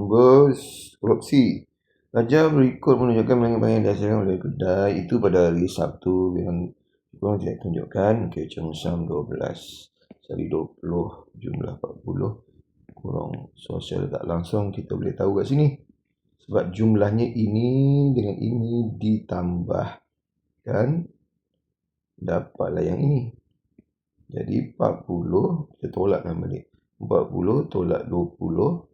korupsi. Raja berikut menunjukkan barang-barang yang dihasilkan oleh kedai itu pada hari Sabtu dengan kurang tidak tunjukkan. Okey, Cheong Sam 12 sari 20 jumlah 40 kurang sosial tak langsung kita boleh tahu kat sini. Sebab jumlahnya ini dengan ini ditambahkan dapatlah yang ini. Jadi 40 kita tolakkan balik. 40 tolak 20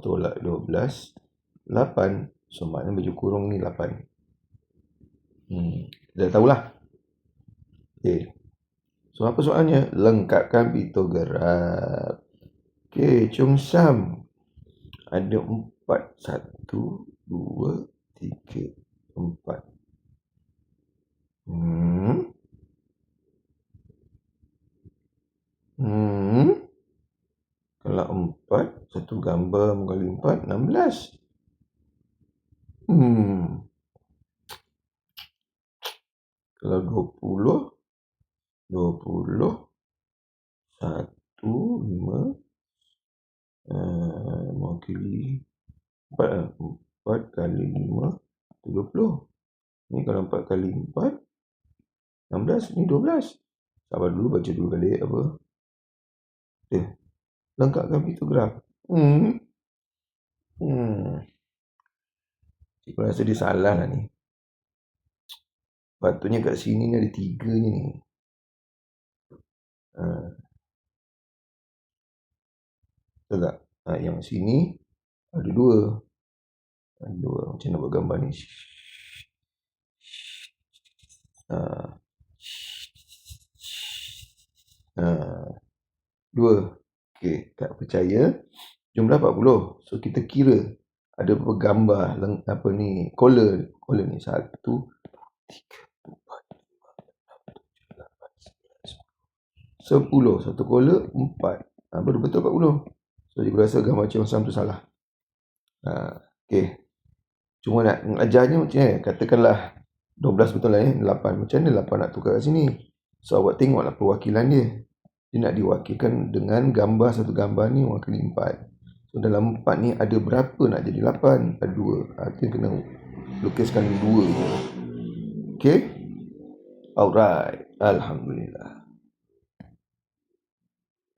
tolak 12 8. So maknanya baju kurung ni 8. Dah tahulah. Okay. So apa soalnya? Lengkapkan piktograf. Okay, Cheong Sam ada 4. 1, 2, 3, 4. Kalau 4, satu gambar mengkali 4, 16. Kalau 20, 1, 5, mewakili 4 kali 5, 20. Ni kalau 4 kali 4, 16. Ni 12. Sabar dulu, baca dulu balik apa. Okay. Lengkapkan piktograf. Cikgu rasa dia salah lah ni. Patutnya kat sini ni ada 3 ni. Betul tak? Yang sini ada 2. Macam nak buat gambar ni. 2. Okey, tak percaya. Jumlah 40. So kita kira ada berapa gambar apa ni, color ni 1, 2, 3, 4, 5, 6, 7, 8, 9, 10. Satu color 4. Betul 40. So cikgu rasa gambar Cheong Sam tu salah. Okey. Cuma nak ajarnya macam ni, katakanlah 12 betul lah 8. Macam mana 8 nak tukar kat sini? So awak tengoklah perwakilan dia. Dia nak diwakilkan dengan gambar, satu gambar ni mewakili 4. So dalam 4 ni ada berapa nak jadi 8? Ada 2. Kita kena lukiskan 2. Okay? Alright. Alhamdulillah.